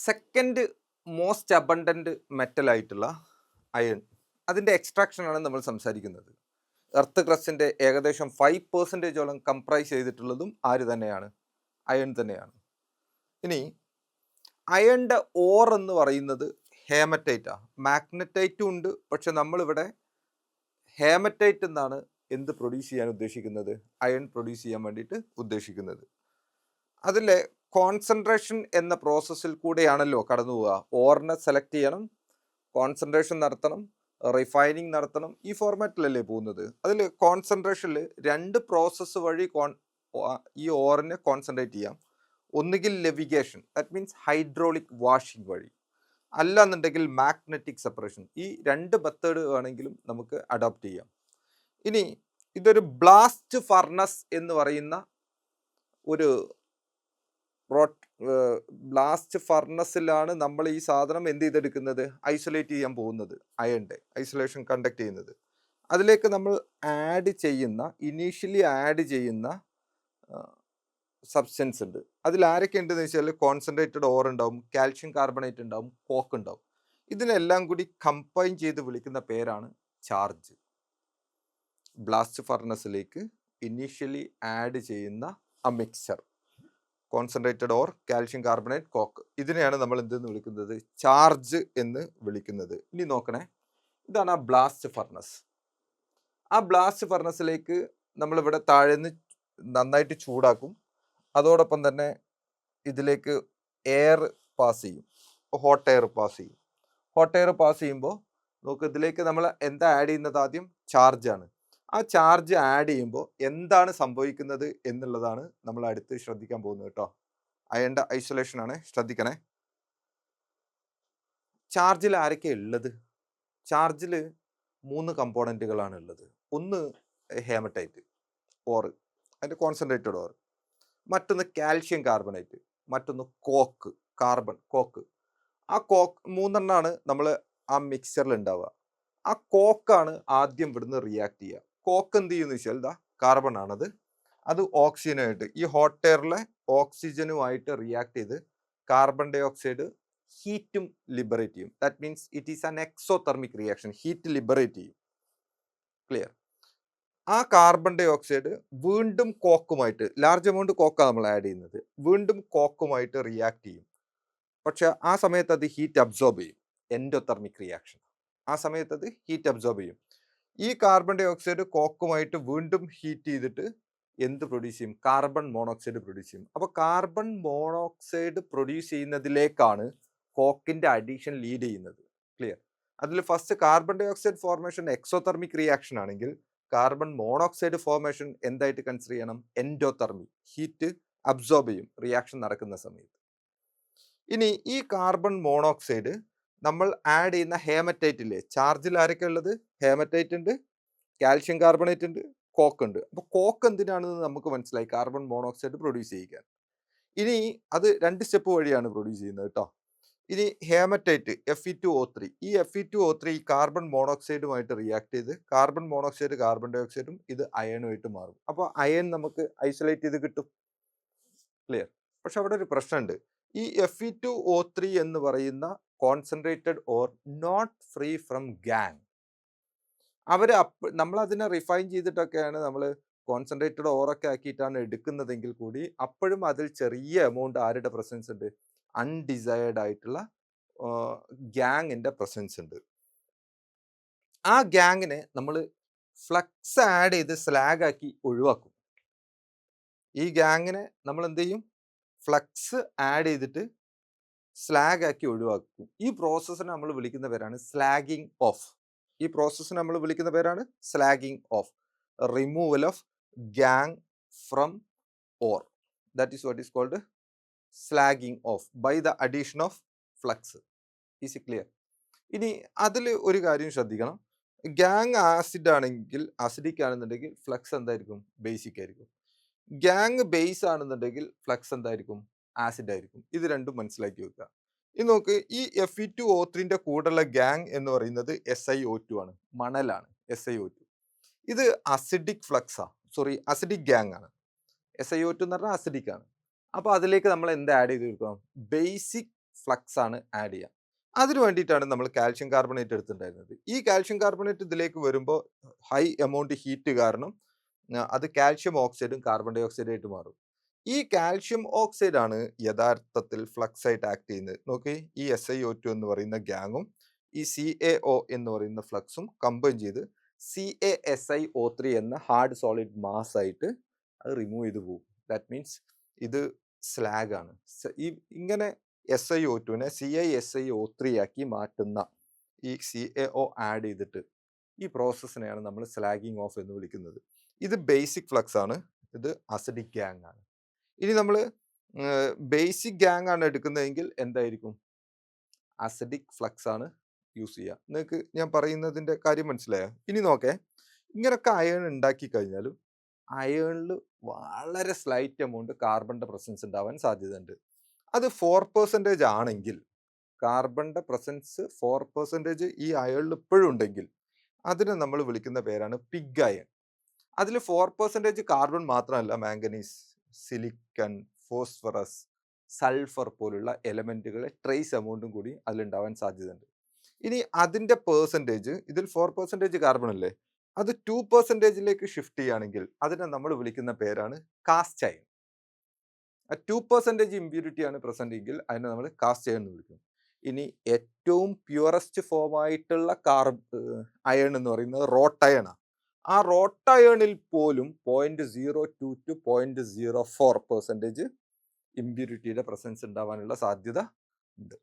Second most abundant metal ആയിട്ടുള്ള iron, അതിൻ്റെ എക്സ്ട്രാക്ഷനാണ് നമ്മൾ സംസാരിക്കുന്നത്. എർത്ത് ക്രസ്റ്റിൻ്റെ ഏകദേശം 5% കംപ്രൈസ് ചെയ്തിട്ടുള്ളതും ആര് തന്നെയാണ്? അയൺ തന്നെയാണ്. ഇനി അയണിൻ്റെ ഓർ എന്ന് പറയുന്നത് ഹേമറ്റൈറ്റാണ്. മാഗ്നറ്റൈറ്റും ഉണ്ട്, പക്ഷെ നമ്മളിവിടെ ഹേമറ്റൈറ്റ് എന്നാണ് എന്ത് പ്രൊഡ്യൂസ് ചെയ്യാൻ ഉദ്ദേശിക്കുന്നത്? അയൺ പ്രൊഡ്യൂസ് ചെയ്യാൻ വേണ്ടിയിട്ട് ഉദ്ദേശിക്കുന്നത്. അതിലെ കോൺസെൻട്രേഷൻ എന്ന പ്രോസസ്സിൽ കൂടെയാണല്ലോ കടന്നു പോവുക. ഓറിനെ സെലക്ട് ചെയ്യണം, കോൺസെൻട്രേഷൻ നടത്തണം, റിഫൈനിങ് നടത്തണം. ഈ ഫോർമാറ്റിലല്ലേ പോകുന്നത്. അതിൽ കോൺസെൻട്രേഷനിൽ രണ്ട് പ്രോസസ്സ് വഴി ഈ ഓറിനെ കോൺസെൻട്രേറ്റ് ചെയ്യാം. ഒന്നുകിൽ levigation, that means hydraulic washing വഴി, അല്ലാന്നുണ്ടെങ്കിൽ മാഗ്നറ്റിക് സെപ്പറേഷൻ. ഈ രണ്ട് മെത്തേഡ് വേണമെങ്കിലും നമുക്ക് അഡോപ്റ്റ് ചെയ്യാം. ഇനി ഇതൊരു ബ്ലാസ്റ്റ് ഫർണസ് എന്ന് പറയുന്ന ഒരു ബ്ലാസ്റ്റ് ഫർണസിലാണ് നമ്മൾ ഈ സാധനം എന്ത് ചെയ്തെടുക്കുന്നത്? ഐസൊലേറ്റ് ചെയ്യാൻ പോകുന്നത്. അയണിൻ്റെ ഐസൊലേഷൻ കണ്ടക്ട് ചെയ്യുന്നത്. അതിലേക്ക് നമ്മൾ ഇനീഷ്യലി ആഡ് ചെയ്യുന്ന സബ്സ്റ്റൻസ് ഉണ്ട്. അതിൽ ആരൊക്കെ ഉണ്ടെന്ന് വെച്ചാൽ കോൺസെൻട്രേറ്റഡ് ഓർ ഉണ്ടാവും, കാൽഷ്യം കാർബണേറ്റ് ഉണ്ടാവും, കോക്ക് ഉണ്ടാവും. ഇതിനെല്ലാം കൂടി കമ്പൈൻ ചെയ്ത് വിളിക്കുന്ന പേരാണ് ചാർജ്. ബ്ലാസ്റ്റ് ഫർണസിലേക്ക് ഇനീഷ്യലി ആഡ് ചെയ്യുന്ന ആ mixture, concentrated ore, calcium carbonate, coke, ഇതിനെയാണ് നമ്മൾ എന്തെന്ന് വിളിക്കുന്നത്? ചാർജ് എന്ന് വിളിക്കുന്നത്. ഇനി നോക്കണേ, ഇതാണ് ആ ബ്ലാസ്റ്റ് ഫർണസ്. ആ ബ്ലാസ്റ്റ് ഫർണസിലേക്ക് നമ്മളിവിടെ താഴേന്ന് നന്നായിട്ട് ചൂടാക്കും. അതോടൊപ്പം തന്നെ ഇതിലേക്ക് എയർ പാസ് ചെയ്യും, ഹോട്ട് എയർ പാസ് ചെയ്യും. ഹോട്ട് എയർ പാസ് ചെയ്യുമ്പോൾ നോക്ക്, ഇതിലേക്ക് നമ്മൾ എന്താ ആഡ് ചെയ്യുന്നത്? ആദ്യം ചാർജാണ്. ആ ചാർജ് ആഡ് ചെയ്യുമ്പോൾ എന്താണ് സംഭവിക്കുന്നത് എന്നുള്ളതാണ് നമ്മൾ അടുത്ത് ശ്രദ്ധിക്കാൻ പോകുന്നത് കേട്ടോ. അയണിൻ്റെ ഐസൊലേഷൻ ആണ്, ശ്രദ്ധിക്കണേ. ചാർജിൽ ആരൊക്കെ ഉള്ളത്? ചാർജിൽ 3 കമ്പോണൻറ്റുകളാണ് ഉള്ളത്. ഒന്ന് ഹേമറ്റൈറ്റ് ഓർ, അതിൻ്റെ കോൺസെൻട്രേറ്റഡ് ഓർ. മറ്റൊന്ന് കാൽഷ്യം കാർബണേറ്റ്, മറ്റൊന്ന് കോക്ക്, കാർബൺ കോക്ക്. ആ കോക്ക് 3 നമ്മൾ ആ മിക്സ്ചറിൽ ഉണ്ടാവുക. ആ കോക്കാണ് ആദ്യം ഇവിടുന്ന് റിയാക്ട് ചെയ്യുക. കോക്ക് എന്ത് ചെയ്യുമെന്ന് വെച്ചാൽ കാർബൺ ആണത്, അത് ഓക്സിജനുമായിട്ട്, ഈ ഹോട്ട് എയറിലെ ഓക്സിജനുമായിട്ട് റിയാക്ട് ചെയ്ത് കാർബൺ ഡൈ ഓക്സൈഡ് ഹീറ്റും ലിബറേറ്റ് ചെയ്യും. That means it is an exothermic reaction. Heat liberate ചെയ്യും. ക്ലിയർ? ആ കാർബൺ ഡൈ ഓക്സൈഡ് വീണ്ടും കോക്കുമായിട്ട്, ലാർജ് എമൗണ്ട് കോക്കാണ് നമ്മൾ ആഡ് ചെയ്യുന്നത്, വീണ്ടും കോക്കുമായിട്ട് റിയാക്ട് ചെയ്യും. പക്ഷെ ആ സമയത്ത് അത് ഹീറ്റ് അബ്സോർബ് ചെയ്യും. Endothermic reaction. ആ സമയത്ത് അത് ഹീറ്റ് അബ്സോർബ് ചെയ്യും. ഈ കാർബൺ ഡൈ ഓക്സൈഡ് കോക്കുമായിട്ട് വീണ്ടും ഹീറ്റ് ചെയ്തിട്ട് എന്ത് പ്രൊഡ്യൂസ് ചെയ്യും? കാർബൺ മോണോക്സൈഡ് പ്രൊഡ്യൂസ് ചെയ്യും. അപ്പോൾ കാർബൺ മോണോക്സൈഡ് പ്രൊഡ്യൂസ് ചെയ്യുന്നതിലേക്കാണ് കോക്കിന്റെ അഡീഷൻ ലീഡ് ചെയ്യുന്നത്. ക്ലിയർ? അതിൽ first carbon dioxide formation exothermic reaction ആണെങ്കിൽ, കാർബൺ മോണോക്സൈഡ് ഫോർമേഷൻ എന്തായിട്ട് കൺസിഡർ ചെയ്യണം? എൻഡോതെർമിക്, ഹീറ്റ് അബ്സോർബ് ചെയ്യും റിയാക്ഷൻ നടക്കുന്ന സമയത്ത്. ഇനി ഈ കാർബൺ മോണോക്സൈഡ് നമ്മൾ ആഡ് ചെയ്യുന്ന ഹേമറ്റൈറ്റില്ലേ, ചാർജിൽ ആരൊക്കെ ഉള്ളത്? ഹേമറ്റൈറ്റ് ഉണ്ട്, കാൽഷ്യം കാർബണേറ്റ് ഉണ്ട്, കോക്ക് ഉണ്ട്. അപ്പോൾ കോക്ക് എന്തിനാണെന്ന് നമുക്ക് മനസ്സിലായി, കാർബൺ മോണോക്സൈഡ് പ്രൊഡ്യൂസ് ചെയ്യിക്കാൻ. ഇനി അത് 2 സ്റ്റെപ്പ് വഴിയാണ് പ്രൊഡ്യൂസ് ചെയ്യുന്നത് കേട്ടോ. ഇനി ഹേമറ്റൈറ്റ് Fe2O3, ഈ Fe2O3 ഈ കാർബൺ മോണോക്സൈഡുമായിട്ട് റിയാക്ട് ചെയ്ത് കാർബൺ മോണോക്സൈഡ് കാർബൺ ഡൈ ഓക്സൈഡും ഇത് അയണുമായിട്ട് മാറും. അപ്പോൾ അയൺ നമുക്ക് ഐസൊലേറ്റ് ചെയ്ത് കിട്ടും. ക്ലിയർ? പക്ഷെ അവിടെ ഒരു പ്രശ്നമുണ്ട്. ഈ Fe2O3 എന്ന് പറയുന്ന concentrated ore not free from gangue. നമ്മൾ അതിനെ റിഫൈൻ ചെയ്തിട്ടൊക്കെയാണ് നമ്മൾ കോൺസെൻട്രേറ്റഡ് ഓറൊക്കെ ആക്കിയിട്ടാണ് എടുക്കുന്നതെങ്കിൽ കൂടി അപ്പോഴും അതിൽ ചെറിയ എമൗണ്ട് ആരുടെ പ്രസൻസ് ഉണ്ട്? അൺഡിസയേർഡ് ആയിട്ടുള്ള ഗ്യാങ്ങിൻ്റെ പ്രസൻസ് ഉണ്ട്. ആ ഗ്യാങ്ങിനെ നമ്മൾ ഫ്ലക്സ് ആഡ് ചെയ്ത് സ്ലാഗ് ആക്കി ഒഴിവാക്കും. ഈ ഗ്യാങ്ങിനെ നമ്മൾ എന്ത് ചെയ്യും? ഫ്ലക്സ് ആഡ് ചെയ്തിട്ട് സ്ലാഗ് ആക്കി ഒഴിവാക്കും. ഈ പ്രോസസ്സിനെ നമ്മൾ വിളിക്കുന്ന പേരാണ് സ്ലാഗിങ് ഓഫ്. ഈ പ്രോസസ്സിനെ നമ്മൾ വിളിക്കുന്ന പേരാണ് slagging off. Removal of gangue from ore. That is what is called slagging off by the addition of flux. Is clear? ഇനി അതിൽ ഒരു കാര്യം ശ്രദ്ധിക്കണം. ഗ്യാങ് ആസിഡ് ആണെങ്കിൽ, ആസിഡിക് ആണെന്നുണ്ടെങ്കിൽ ഫ്ലക്സ് എന്തായിരിക്കും? ബേസിക് ആയിരിക്കും. ഗ്യാങ് ബേസ് ആണെന്നുണ്ടെങ്കിൽ ഫ്ലക്സ് എന്തായിരിക്കും? ആസിഡ് ആയിരിക്കും. ഇത് രണ്ടും മനസ്സിലാക്കി വെക്കുക. ഇനി നോക്ക്, ഈ Fe2O3 കൂടെയുള്ള ഗ്യാങ് എന്ന് പറയുന്നത് SiO2 ആണ്, മണലാണ്. SiO2 ഇത് അസിഡിക് ഫ്ലക്സാ, അസിഡിക് ഗ്യാങ് ആണ്. SiO2 എന്ന് പറഞ്ഞാൽ അസിഡിക് ആണ്. അപ്പോൾ അതിലേക്ക് നമ്മൾ എന്ത് ആഡ് ചെയ്ത് കൊടുക്കണം? ബേസിക് ഫ്ലക്സ് ആണ് ആഡ് ചെയ്യുക. അതിന് വേണ്ടിയിട്ടാണ് നമ്മൾ കാൽഷ്യം കാർബണേറ്റ് എടുത്തിട്ടുണ്ടായിരുന്നത്. ഈ കാൽഷ്യം കാർബണേറ്റ് ഇതിലേക്ക് വരുമ്പോൾ ഹൈ എമൗണ്ട് ഹീറ്റ് കാരണം അത് കാൽഷ്യം ഓക്സൈഡും കാർബൺ ഡൈ ഓക്സൈഡും ആയിട്ട് മാറും. ഈ കാൽഷ്യം ഓക്സൈഡ് ആണ് യഥാർത്ഥത്തിൽ ഫ്ലക്സ് ആയിട്ട് ആക്ട് ചെയ്യുന്നത്. നോക്കി, ഈ SiO2 എന്ന് പറയുന്ന ഗ്യാങ്ങും ഈ CaO എന്ന് പറയുന്ന ഫ്ലക്സും കമ്പൈൻ ചെയ്ത് CaSiO3 എന്ന ഹാർഡ് സോളിഡ് മാസ് ആയിട്ട് അത് റിമൂവ് ചെയ്ത് പോകും. ദാറ്റ് മീൻസ് ഇത് സ്ലാഗ് ആണ്. ഇങ്ങനെ SiO2നെ CiSiO3 ആക്കി മാറ്റുന്ന ഈ CaO ആഡ് ചെയ്തിട്ട് ഈ പ്രോസസ്സിനെയാണ് നമ്മൾ സ്ലാഗിങ് ഓഫ് എന്ന് വിളിക്കുന്നത്. ഇത് ബേസിക് ഫ്ലക്സ് ആണ്, ഇത് അസിഡിക് ഗ്യാങ് ആണ്. ഇനി നമ്മൾ ബേസിക് ഗ്യാങ് ആണ് എടുക്കുന്നതെങ്കിൽ എന്തായിരിക്കും? അസിഡിക് ഫ്ലക്സ് ആണ് യൂസ് ചെയ്യുക. നിങ്ങൾക്ക് ഞാൻ പറയുന്നതിൻ്റെ കാര്യം മനസ്സിലായോ? ഇനി നോക്കേ, ഇങ്ങനൊക്കെ അയേൺ ഉണ്ടാക്കി കഴിഞ്ഞാലും അയേണിൽ വളരെ സ്ലൈറ്റ് എമൗണ്ട് കാർബണിൻ്റെ പ്രസൻസ് ഉണ്ടാവാൻ സാധ്യതയുണ്ട്. അത് 4% ആണെങ്കിൽ, കാർബണിൻ്റെ പ്രസൻസ് 4% ഈ അയേണിൽ ഇപ്പോഴും ഉണ്ടെങ്കിൽ അതിനെ നമ്മൾ വിളിക്കുന്ന പേരാണ് പിഗ് അയൺ. അതിൽ 4% കാർബൺ മാത്രമല്ല, മാംഗനീസ്, സിലിക്കൺ, ഫോസ്ഫറസ്, സൾഫർ പോലുള്ള എലമെന്റുകളെ ട്രേസ് എമൗണ്ടും കൂടി അതിലുണ്ടാവാൻ സാധ്യതയുണ്ട്. ഇനി അതിൻ്റെ പേഴ്സൻറ്റേജ്, ഇതിൽ 4% കാർബൺ അല്ലേ, അത് 2%ലേക്ക് ഷിഫ്റ്റ് ചെയ്യുകയാണെങ്കിൽ അതിനെ നമ്മൾ വിളിക്കുന്ന പേരാണ് കാസ്റ്റ് അയൺ. 2% ഇമ്പ്യൂരിറ്റി ആണ് പ്രസന്റ് എങ്കിൽ അതിനെ നമ്മൾ കാസ്റ്റ് അയൺ എന്ന് വിളിക്കും. ഇനി ഏറ്റവും പ്യുവറസ്റ്റ് ഫോം ആയിട്ടുള്ള അയൺ എന്ന് പറയുന്നത് റോട്ട് അയൺ ആണ്. ആ റോട്ട് അയണിൽ പോലും 0.02 to 0.04% ഇമ്പ്യൂരിറ്റിയുടെ പ്രസൻസ് ഉണ്ടാവാനുള്ള സാധ്യത ഉണ്ട്.